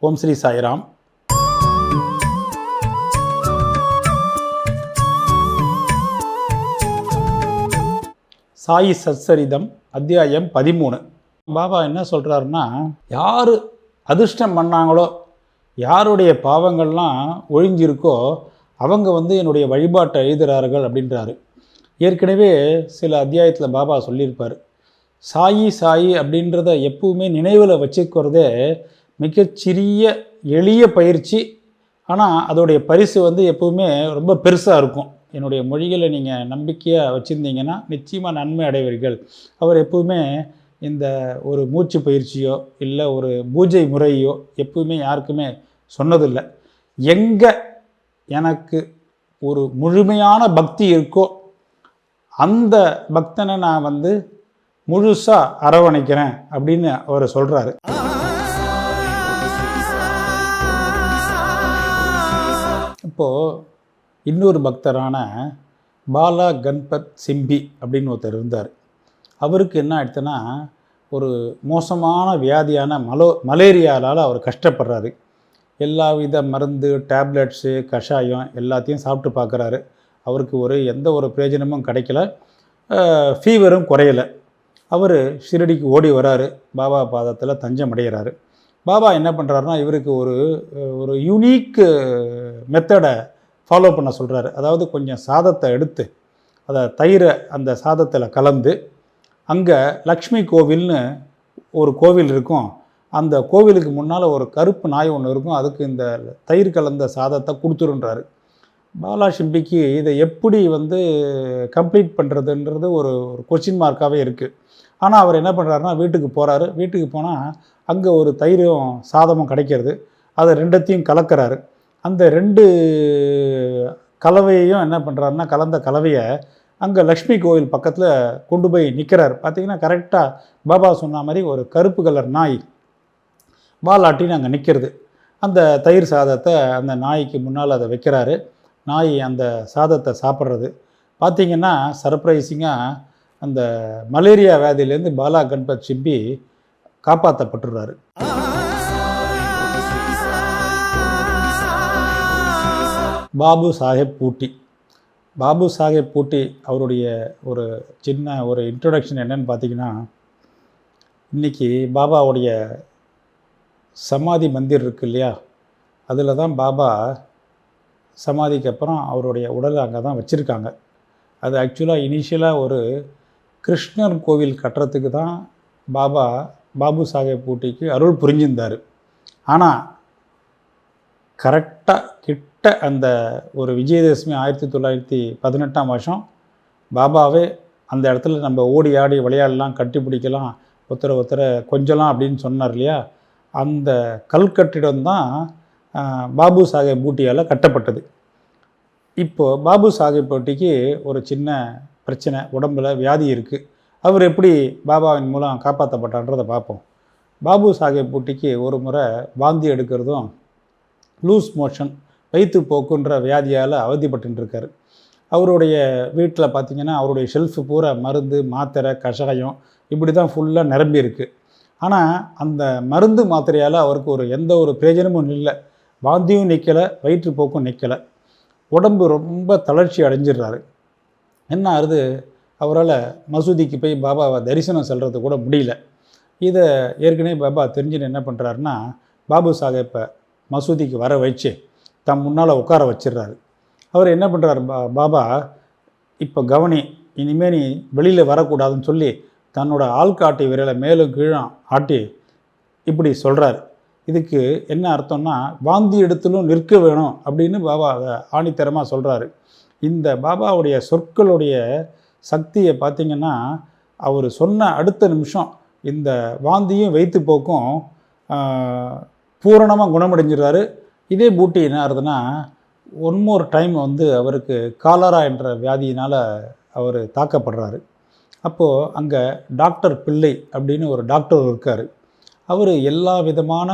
ஓம் ஸ்ரீ சாய்ராம். சாயி சச்சரிதம் அத்தியாயம் 13. பாபா என்ன சொல்கிறாருன்னா, யார் அதிர்ஷ்டம் பண்ணாங்களோ, யாருடைய பாவங்கள்லாம் ஒழிஞ்சிருக்கோ அவங்க என்னுடைய வழிபாட்டை எழுதுகிறார்கள் அப்படின்றாரு. ஏற்கனவே சில அத்தியாயத்தில் பாபா சொல்லியிருப்பார், சாயி சாயி அப்படின்றத எப்பவுமே நினைவில் வச்சுக்கிறதே மிகச்சிறிய எளிய பயிற்சி. ஆனால் அதோடைய பரிசு எப்பவுமே ரொம்ப பெருசாக இருக்கும். என்னுடைய மொழிகளை நீங்கள் நம்பிக்கையாக வச்சுருந்தீங்கன்னா நிச்சயமாக நன்மை அடைவீர்கள். அவர் எப்பவுமே இந்த ஒரு மூச்சு பயிற்சியோ இல்லை ஒரு பூஜை முறையோ எப்பவுமே யாருக்குமே சொன்னதில்லை. எங்கே எனக்கு ஒரு முழுமையான பக்தி இருக்கோ அந்த பக்தனை நான் முழுசாக அரவணைக்கிறேன் அப்படின்னு அவர் சொல்கிறாரு. இப்போது இன்னொரு பக்தரான பாலா கன்பத் சிம்பி அப்படின்னு ஒருத்தர் இருந்தார். அவருக்கு என்ன ஆயிடுச்சுன்னா, ஒரு மோசமான வியாதியான மலேரியாவால் அவர் கஷ்டப்படுறாரு. எல்லா வித மருந்து, டேப்லெட்ஸு, கஷாயம் எல்லாத்தையும் சாப்பிட்டு பார்க்குறாரு. அவருக்கு எந்த ஒரு பிரயோஜனமும் கிடைக்கல, ஃபீவரும் குறையலை. அவர் ஷிரடிக்கு ஓடி வராரு, பாபா பாதத்தில் தஞ்சம் அடைகிறாரு. பாபா என்ன பண்ணுறாருனா, இவருக்கு ஒரு யூனிக் மெத்தடை ஃபாலோ பண்ண சொல்கிறாரு. அதாவது கொஞ்சம் சாதத்தை எடுத்து அதை தயிரை அந்த சாதத்தில் கலந்து, அங்கே லக்ஷ்மி கோவில்னு ஒரு கோவில் இருக்கும், அந்த கோவிலுக்கு முன்னால் ஒரு கருப்பு நாய் ஒன்று இருக்கும், அதுக்கு இந்த தயிர் கலந்த சாதத்தை கொடுத்துருன்றாரு. பாலா சிம்பிக்கு இதை எப்படி கம்ப்ளீட் பண்ணுறதுன்றது ஒரு கொஸ்டின் மார்க்காகவே இருக்குது. ஆனால் அவர் என்ன பண்ணுறாருனா, வீட்டுக்கு போகிறாரு. வீட்டுக்கு போனால் அங்கே ஒரு தயிரும் சாதமும் கிடைக்கிறது. அதை ரெண்டத்தையும் கலக்கிறாரு. அந்த ரெண்டு கலவையையும் என்ன பண்ணுறாருனா, கலந்த கலவையை அங்கே லக்ஷ்மி கோவில் பக்கத்தில் கொண்டு போய் நிற்கிறார். பார்த்திங்கன்னா கரெக்டாக பாபா சொன்ன மாதிரி ஒரு கருப்பு கலர் நாய் வாலாட்டின்னு அங்கே நிற்கிறது. அந்த தயிர் சாதத்தை அந்த நாய்க்கு முன்னால் அதை வைக்கிறாரு. நாய் அந்த சாதத்தை சாப்பிட்றது. பார்த்திங்கன்னா சர்ப்ரைசிங்காக அந்த மலேரியா வியாதியிலேருந்து பாலா கன்பத் சிம்பி காப்பாற்றப்பட்டுறாரு. பாபு சாஹேப் பூட்டி. பாபு சாஹேப் பூட்டி அவருடைய ஒரு சின்ன இன்ட்ரொடக்ஷன் என்னன்னு பார்த்தீங்கன்னா, இன்றைக்கி பாபாவுடைய சமாதி மந்திர் இருக்குது இல்லையா, அதில் தான் பாபா சமாதிக்கு அப்புறம் அவருடைய உடலை அங்கே தான் வச்சுருக்காங்க. அது ஆக்சுவலாக இனிஷியலாக ஒரு கிருஷ்ணர் கோவில் கட்டுறதுக்கு தான் பாபு சாஹேப் பூட்டிக்கு அருள் புரிஞ்சிருந்தார். ஆனால் கரெக்டாக கிட்ட அந்த ஒரு விஜயதசமி 1918ஆம் வருஷம் பாபாவே அந்த இடத்துல நம்ம ஓடி ஆடி விளையாடலாம், கட்டி பிடிக்கலாம், ஒருத்தரை கொஞ்சலாம் அப்படின்னு சொன்னார் இல்லையா, அந்த கல்கட்டிடம் தான் பாபு சாஹேப் பூட்டியால் கட்டப்பட்டது. இப்போது பாபு சாஹேப் பூட்டிக்கு ஒரு சின்ன பிரச்சனை, உடம்பில் வியாதி இருக்குது. அவர் எப்படி பாபாவின் மூலம் காப்பாற்றப்பட்டான்றதை பார்ப்போம். பாபு சாஹேப் பூட்டிக்கு ஒரு முறை வாந்தி எடுக்கிறதும் லூஸ் மோஷன், வயிற்றுப்போக்குன்ற வியாதியால் அவதிப்பட்டுருக்கார். அவருடைய வீட்டில் பார்த்திங்கன்னா அவருடைய ஷெல்ஃபு பூரா மருந்து, மாத்திரை, கஷாயம் இப்படி தான் ஃபுல்லாக நிரம்பி இருக்குது. ஆனால் அந்த மருந்து மாத்திரையால் அவருக்கு எந்த ஒரு பிரயோஜனமும் இல்லை. வாந்தியும் நிற்கலை, வயிற்றுப்போக்கும் நிற்கலை. உடம்பு ரொம்ப தளர்ச்சி அடைஞ்சிடுறாரு. என்ன ஆகுது, அவரால் மசூதிக்கு போய் பாபாவை தரிசனம் செல்வது கூட முடியல. இதை ஏற்கனவே பாபா தெரிஞ்சுன்னு என்ன பண்ணுறாருன்னா, பாபு சாஹேப்பை மசூதிக்கு வர வச்சு தம் முன்னால் உட்கார வச்சிடுறாரு. அவர் என்ன பண்ணுறாரு, பாபா இப்போ கவனி, இனிமேல் நீ வெளியில் வரக்கூடாதுன்னு சொல்லி தன்னோட ஆள்காட்டி விரலை மேலும் கீழும் ஆட்டி இப்படி சொல்கிறார். இதுக்கு என்ன அர்த்தம்னா, வாந்தி இடத்திலும் நிற்க வேணும் அப்படின்னு பாபா அதை ஆணித்தரமாக சொல்கிறாரு. இந்த பாபாவுடைய சொற்களுடைய சக்தியை பார்த்திங்கன்னா, அவர் சொன்ன அடுத்த நிமிஷம் இந்த வாந்தியும் வயிற்றுப்போக்கும் பூரணமாக குணமடைஞ்சிடுறாரு. இதே பூட்டி என்ன ஆகுதுன்னா, ஒன் மோர் டைம் அவருக்கு காலரா என்ற வியாதியினால் அவர் தாக்கப்படுறாரு. அப்போது அங்கே டாக்டர் பிள்ளை அப்படின்னு ஒரு டாக்டர் இருக்கார். அவர் எல்லா விதமான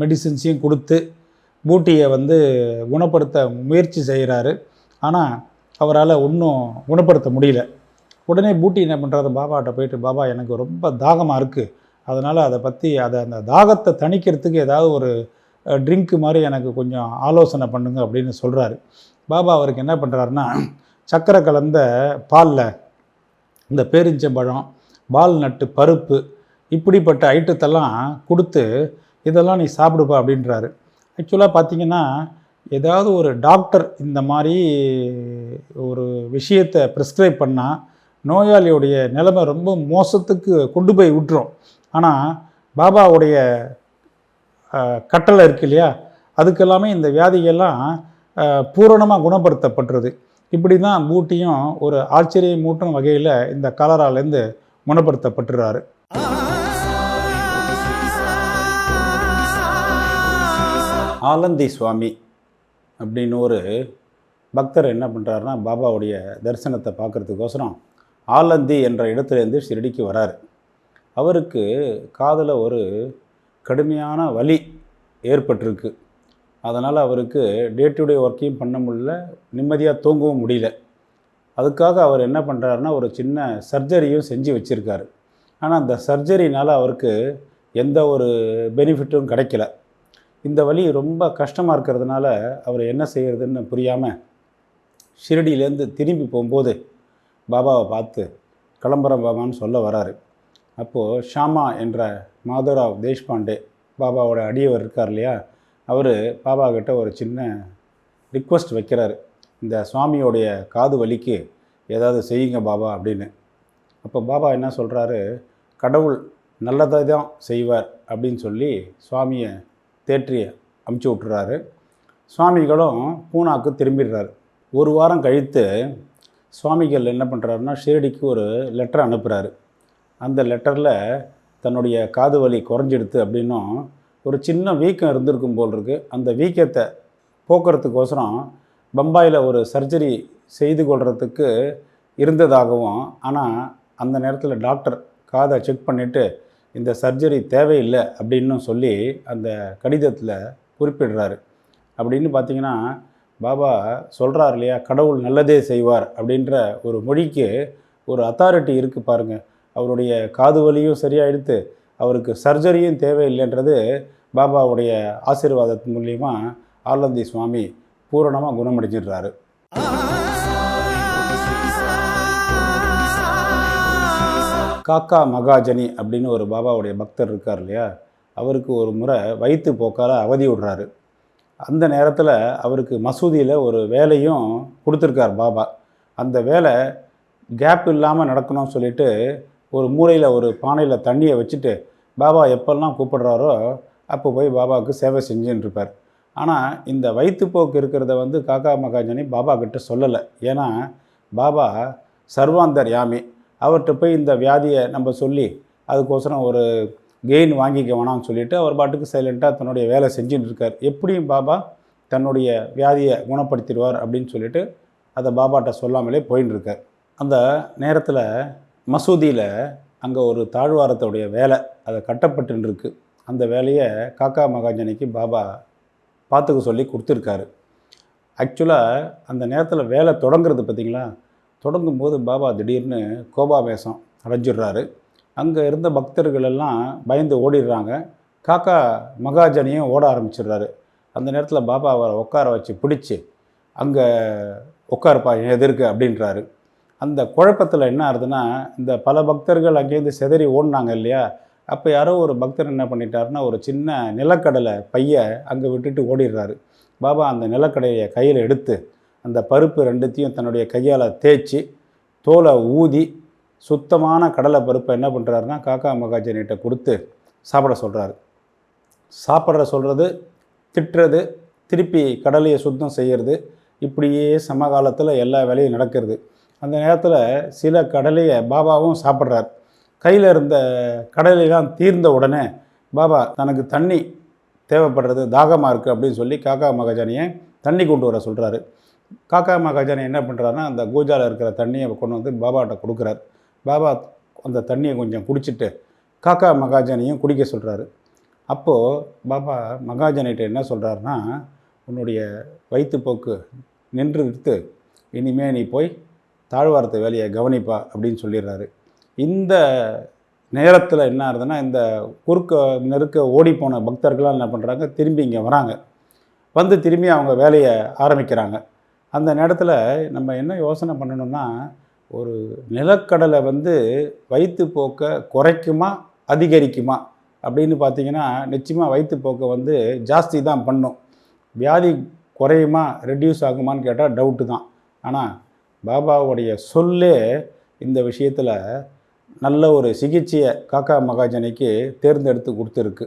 மெடிசின்ஸையும் கொடுத்து பூட்டியை குணப்படுத்த முயற்சி செய்கிறாரு. ஆனால் அவரால் ஒன்றும் குணப்படுத்த முடியல. உடனே பூட்டி என்ன பண்ணுறாரு, பாபாட்ட போயிட்டு, பாபா எனக்கு ரொம்ப தாகமாக இருக்குது அதனால் அதை பற்றி அந்த தாகத்தை தணிக்கிறதுக்கு ஏதாவது ஒரு ட்ரிங்க்கு மாதிரி எனக்கு கொஞ்சம் ஆலோசனை பண்ணுங்க அப்படின்னு சொல்கிறாரு. பாபா அவருக்கு என்ன பண்ணுறாருன்னா, சர்க்கரை கலந்த பாலில் இந்த பேரிச்சம்பழம், வால்நட்டு, பருப்பு இப்படிப்பட்ட ஐட்டத்தெல்லாம் கொடுத்து இதெல்லாம் நீ சாப்பிடுப்பா அப்படின்றாரு. ஆக்சுவலாக பார்த்திங்கன்னா, ஏதாவது ஒரு டாக்டர் இந்த மாதிரி ஒரு விஷயத்தை ப்ரிஸ்கிரைப் பண்ணால் நோயாளியுடைய நிலைமை ரொம்ப மோசத்துக்கு கொண்டு போய் விட்டுரும். ஆனால் பாபாவுடைய கட்டளை இருக்கு இல்லையா, அதுக்கெல்லாமே இந்த வியாதிகள்லாம் பூரணமாக குணப்படுத்தப்பட்டுருது. இப்படி தான் பூட்டியும் ஒரு ஆச்சரியமூட்டும் வகையில் இந்த காலராலேருந்து குணப்படுத்தப்பட்டுறாரு. ஆலந்தி சுவாமி அப்படின்னு ஒரு பக்தர் என்ன பண்ணுறாருன்னா, பாபாவுடைய தரிசனத்தை பார்க்குறதுக்கோசரம் ஆலந்தி என்ற இடத்துலேருந்து ஷிரடிக்கு வராரு. அவருக்கு காதில் ஒரு கடுமையான வலி ஏற்பட்டிருக்கு. அதனால் அவருக்கு டே டு டே ஒர்க்கையும் பண்ண முடியல, நிம்மதியாக தூங்கவும் முடியல. அதுக்காக அவர் என்ன பண்ணுறாருன்னா, ஒரு சின்ன சர்ஜரியும் செஞ்சு வச்சுருக்காரு. ஆனால் அந்த சர்ஜரினால் அவருக்கு எந்த ஒரு பெனிஃபிட்டும் கிடைக்கல. இந்த வலி ரொம்ப கஷ்டமாக இருக்கிறதுனால அவர் என்ன செய்கிறதுன்னு புரியாமல் ஷிரடியிலேருந்து திரும்பி போகும்போது பாபாவை பார்த்து கிளம்புறேன் பாபான்னு சொல்ல வராரு. அப்போது ஷாமா என்ற மாதவராவ் தேஷ்பாண்டே பாபாவோட அடியவர் இருக்கார் இல்லையா, அவர் பாபா கிட்ட ஒரு சின்ன ரிக்வெஸ்ட் வைக்கிறாரு, இந்த சுவாமியோடைய காது வலிக்கு ஏதாவது செய்யுங்க பாபா அப்படின்னு. அப்போ பாபா என்ன சொல்கிறாரு, கடவுள் நல்லதை தான் செய்வார் அப்படின்னு சொல்லி சுவாமியை தேற்றி அமுச்சு விட்டுறாரு. சுவாமிகளும் பூனாக்கு திரும்பிடுறாரு. ஒரு வாரம் கழித்து சுவாமிகள் என்ன பண்ணுறாருன்னா, ஷிரடிக்கு ஒரு லெட்டர் அனுப்புகிறாரு. அந்த லெட்டரில் தன்னுடைய காது வலி குறைஞ்சிடுது அப்படின்னும், ஒரு சின்ன வீக்கம் இருந்திருக்கும் போல் இருக்குது, அந்த வீக்கத்தை போக்குறதுக்கோசரம் பம்பாயில் ஒரு சர்ஜரி செய்து கொள்கிறதுக்கு இருந்ததாகவும், ஆனால் அந்த நேரத்தில் டாக்டர் காதை செக் பண்ணிவிட்டு இந்த சர்ஜரி தேவையில்லை அப்படின்னு சொல்லி அந்த கடிதத்தில் குறிப்பிடுறாரு. அப்படின்னு பார்த்திங்கன்னா, பாபா சொல்கிறார் இல்லையா, கடவுள் நல்லதே செய்வார் அப்படின்ற ஒரு மொழிக்கு ஒரு அத்தாரிட்டி இருக்குது பாருங்கள். அவருடைய காது வலியும் சரியாயிடுத்து, அவருக்கு சர்ஜரியும் தேவையில்லைன்றது பாபாவுடைய ஆசீர்வாதத்தின் மூலியமாக ஆலந்தி சுவாமி பூரணமாக குணமடைஞ்சிடுறாரு. காக்கா மகாஜனி அப்படின்னு ஒரு பாபாவுடைய பக்தர் இருக்கார் இல்லையா, அவருக்கு ஒரு முறை வயிற்று போக்கால் அவதி விடுறாரு. அந்த நேரத்தில் அவருக்கு மசூதியில் ஒரு வேலையும் கொடுத்துருக்கார் பாபா. அந்த வேலை கேப் இல்லாமல் நடக்கணும்னு சொல்லிட்டு ஒரு மூலையில் ஒரு பானையில் தண்ணியை வச்சுட்டு பாபா எப்பெல்லாம் கூப்பிடுறாரோ அப்போ போய் பாபாவுக்கு சேவை செஞ்சுன்னு இருப்பார். ஆனால் இந்த வயிற்றுப்போக்கு இருக்கிறத காக்கா மகாஜனி பாபா கிட்ட சொல்லலை. ஏன்னா பாபா சர்வாந்தர் யாமி, அவர்கிட்ட போய் இந்த வியாதியை நம்ம சொல்லி அதுக்கோசரம் ஒரு கெயின் வாங்கிக்க வேணாம்னு சொல்லிவிட்டு அவர் பாட்டுக்கு சைலண்ட்டாக தன்னுடைய வேலை செஞ்சுட்டு இருக்கார். எப்படியும் பாபா தன்னுடைய வியாதியை குணப்படுத்திடுவார் அப்படின்னு சொல்லிட்டு அதை பாபாட்ட சொல்லாமலே போயின்னு இருக்கார். அந்த நேரத்தில் மசூதியில் அங்கே ஒரு தாழ்வாரத்துடைய வேலை அதை கட்டப்பட்டுருக்கு. அந்த வேலையை காக்கா மகாஜனிக்கு பாபா பார்த்துக்க சொல்லி கொடுத்துருக்காரு. ஆக்சுவலாக அந்த நேரத்தில் வேலை தொடங்குறது பார்த்திங்களா, தொடங்கும்போது பாபா திடீர்னு கோபாவேசம் அடைஞ்சிடுறாரு. அங்கே இருந்த பக்தர்கள் எல்லாம் பயந்து ஓடிடுறாங்க. காக்கா மகாஜனியும் ஓட ஆரம்பிச்சிடுறாரு. அந்த நேரத்தில் பாபா அவரை உட்கார வச்சு பிடிச்சி அங்கே உட்காருப்பா எதிர்க்கு அப்படின்றாரு. அந்த குழப்பத்தில் என்ன ஆகுதுன்னா, இந்த பல பக்தர்கள் அங்கேருந்து சிதறி ஓடினாங்க இல்லையா, அப்போ யாரோ ஒரு பக்தர் என்ன பண்ணிட்டாருன்னா, ஒரு சின்ன நிலக்கடலை பையை அங்கே விட்டுட்டு ஓடிடுறாரு. பாபா அந்த நிலக்கடலையை கையில் எடுத்து அந்த பருப்பு ரெண்டுத்தையும் தன்னுடைய கையால் தேய்ச்சி தோலை ஊதி சுத்தமான கடலை பருப்பை என்ன பண்ணுறாருன்னா காக்கா மகாஜனிகிட்ட கொடுத்து சாப்பிட சொல்கிறாரு. சாப்பிட்ற சொல்கிறது, திட்டுறது, திருப்பி கடலையை சுத்தம் செய்கிறது, இப்படியே சமகாலத்தில் எல்லா வேலையும் நடக்கிறது. அந்த நேரத்தில் சில கடலையை பாபாவும் சாப்பிட்றார். கையில் இருந்த கடலையெல்லாம் தீர்ந்த உடனே பாபா தனக்கு தண்ணி தேவைப்படுறது, தாகமாக இருக்குது அப்படின்னு சொல்லி காக்கா மகாஜனியை தண்ணி கொண்டு வர சொல்கிறாரு. காக்கா மகாஜனி என்ன பண்ணுறாருன்னா, அந்த கூஜாவில் இருக்கிற தண்ணியை கொண்டு பாபாட்ட கொடுக்குறார். பாபா அந்த தண்ணியை கொஞ்சம் குடிச்சிட்டு காக்கா மகாஜனியும் குடிக்க சொல்கிறாரு. அப்போது பாபா மகாஜனிகிட்ட என்ன சொல்கிறாருன்னா, உன்னுடைய வயிற்றுப்போக்கு நின்று விட்டு இனிமேல் நீ போய் தாழ்வாரத்து வேலையை கவனிப்பா அப்படின்னு சொல்லிடுறாரு. இந்த நேரத்தில் என்ன ஆகுதுன்னா, இந்த குறுக்க நெருக்க ஓடிப்போன பக்தர்கள்லாம் என்ன பண்ணுறாங்க, திரும்பி இங்கே வராங்க. வந்து திரும்பி அவங்க வேலையை ஆரம்பிக்கிறாங்க. அந்த நேரத்தில் நம்ம என்ன யோசனை பண்ணணும்னா, ஒரு நிலக்கடலை வந்து வயிற்றுப்போக்கை குறைக்குமா, அதிகரிக்குமா அப்படின்னு பார்த்தீங்கன்னா, நிச்சயமாக வயிற்றுப்போக்கை வந்து ஜாஸ்தி தான் பண்ணும். வியாதி குறையுமா, ரெட்யூஸ் ஆகுமான்னு கேட்டால் டவுட்டு தான். ஆனால் பாபாவுடைய சொல்லே இந்த விஷயத்தில் நல்ல ஒரு சிகிச்சையை காக்கா மகாஜனிக்கு தேர்ந்தெடுத்து கொடுத்துருக்கு.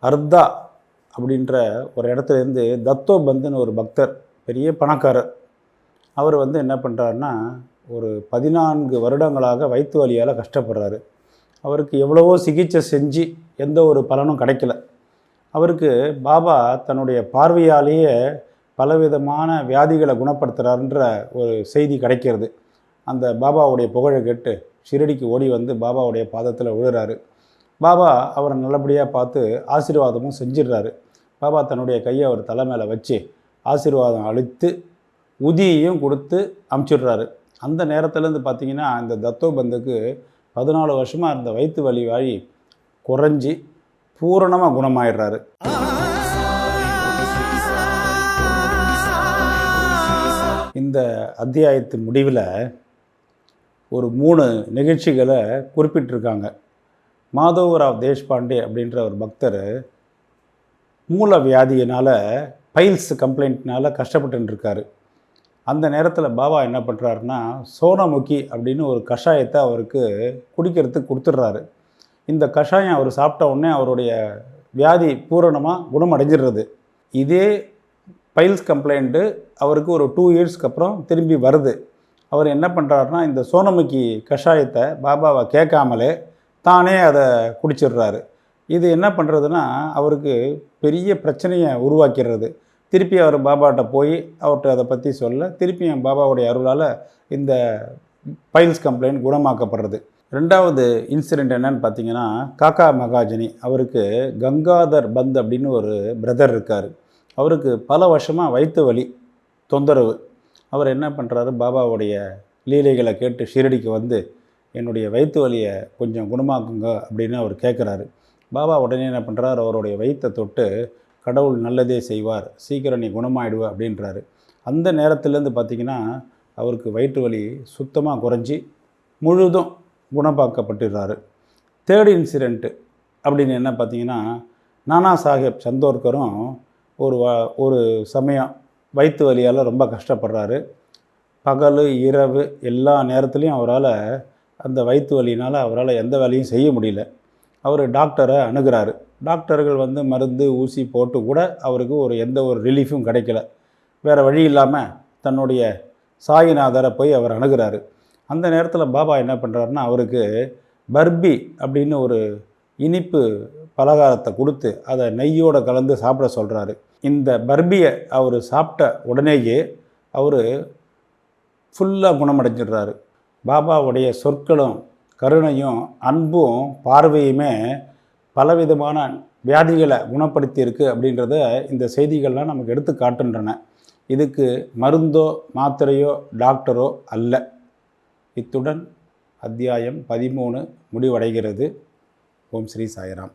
அர்தா அப்படின்ற ஒரு இடத்துலேருந்து தத்தோபந்துன்னு ஒரு பக்தர், பெரிய பணக்காரர். அவர் வந்து என்ன பண்ணுறாருன்னா, ஒரு 14 வருடங்களாக வயிற்று வலியால் கஷ்டப்படுறாரு. அவருக்கு எவ்வளவோ சிகிச்சை செஞ்சு எந்த ஒரு பலனும் கிடைக்கல. அவருக்கு பாபா தன்னுடைய பார்வையாலேயே பலவிதமான வியாதிகளை குணப்படுத்துகிறாருன்ற ஒரு செய்தி கிடைக்கிறது. அந்த பாபாவுடைய புகழை கேட்டு ஷிரடிக்கு ஓடி வந்து பாபாவுடைய பாதத்தில் விழுறாரு. பாபா அவரை நல்லபடியாக பார்த்து ஆசீர்வாதமும் செஞ்சிடுறாரு. பாபா தன்னுடைய கையை அவர் தலை மேலே வச்சு ஆசீர்வாதம் அளித்து உதியையும் கொடுத்து அமுச்சிடுறாரு. அந்த நேரத்துலேருந்து பார்த்திங்கன்னா, இந்த தத்தோபந்துக்கு 14 வருஷமாக இருந்த வயிற்று வலி குறைஞ்சி பூரணமாக குணமாயிடுறாரு. இந்த அத்தியாயத்தின் முடிவில் ஒரு 3 நிகழ்ச்சிகளை குறிப்பிட்டிருக்காங்க. மாதவராவ் தேஷ்பாண்டே அப்படின்ற ஒரு பக்தர் மூல வியாதியினால், பைல்ஸ் கம்ப்ளைண்ட்னால் கஷ்டப்பட்டுருக்காரு. அந்த நேரத்தில் பாபா என்ன பண்ணுறாருன்னா, சோனமுகி அப்படின்னு ஒரு கஷாயத்தை அவருக்கு குடிக்கிறதுக்கு கொடுத்துட்றாரு. இந்த கஷாயம் அவர் சாப்பிட்ட உடனே அவருடைய வியாதி பூரணமாக குணமடைஞ்சிடுறது. இதே பைல்ஸ் கம்ப்ளைண்ட்டு அவருக்கு ஒரு 2 இயர்ஸ்க்கு அப்புறம் திரும்பி வருது. அவர் என்ன பண்ணுறாருனா, இந்த சோனமுகி கஷாயத்தை பாபாவை கேட்காமலே தானே அதை குடிச்சிடுறாரு. இது என்ன பண்ணுறதுன்னா, அவருக்கு பெரிய பிரச்சனையை உருவாக்கிடுறது. திருப்பி அவர் பாபாட்ட போய் அவர்கிட்ட அதை பற்றி சொல்ல, திருப்பியும் பாபாவுடைய அருளால் இந்த பைல்ஸ் கம்ப்ளைண்ட் குணமாக்கப்படுறது. 2வது இன்சிடெண்ட் என்னன்னு பார்த்தீங்கன்னா, காக்கா மகாஜனி அவருக்கு கங்காதர் பந்த் அப்படின்னு ஒரு பிரதர் இருக்கார். அவருக்கு பல வருஷமாக வயிற்று வலி தொந்தரவு. அவர் என்ன பண்ணுறாரு, பாபாவுடைய லீலைகளை கேட்டு ஷிரடிக்கு வந்து என்னுடைய வயிற்று வலியை கொஞ்சம் குணமாக்குங்க அப்படின்னு அவர் கேட்குறாரு. பாபா உடனே என்ன பண்ணுறாரு, அவருடைய வயிற்றை தொட்டு கடவுள் நல்லதே செய்வார், சீக்கிரம் நீ குணமாயிடுவ அப்படின்றாரு. அந்த நேரத்துலேருந்து பார்த்திங்கன்னா, அவருக்கு வயிற்று வலி சுத்தமாக குறைஞ்சி முழுதும் குணமாக்கப்பட்டுறாரு. 3rd இன்சிடெண்ட்டு அப்படின்னு என்ன பார்த்திங்கன்னா, நானா சாஹேப் சந்தோர்கரும் ஒரு சமயம் வயிற்று வலியால் ரொம்ப கஷ்டப்படுறாரு. பகல் இரவு எல்லா நேரத்துலையும் அவரால் அந்த வயிற்று வலினால் அவரால் எந்த வேலையும் செய்ய முடியல. அவர் டாக்டரை அணுகிறாரு. டாக்டர்கள் வந்து மருந்து ஊசி போட்டு கூட அவருக்கு எந்த ஒரு ரிலீஃபும் கிடைக்கல. வேறு வழி இல்லாமல் தன்னுடைய சாயிநாதரை போய் அவர் அணுகிறாரு. அந்த நேரத்தில் பாபா என்ன பண்ணுறாருன்னா, அவருக்கு பர்பி அப்படின்னு ஒரு இனிப்பு பலகாரத்தை கொடுத்து அதை நெய்யோடு கலந்து சாப்பிட சொல்கிறாரு. இந்த பர்பியை அவர் சாப்பிட்ட உடனேயே அவர் ஃபுல்லாக குணமடைஞ்சிடுறாரு. பாபாவுடைய சொற்களும் கருணையும் அன்பும் பார்வையுமே பலவிதமான வியாதிகளை குணப்படுத்தியிருக்கு அப்படின்றத இந்த செய்திகள்லாம் நமக்கு எடுத்து காட்டுன்றன. இதுக்கு மருந்தோ மாத்திரையோ டாக்டரோ அல்ல. இத்துடன் அத்தியாயம் 13 முடிவடைகிறது. ஓம் ஸ்ரீ சாய்ராம்.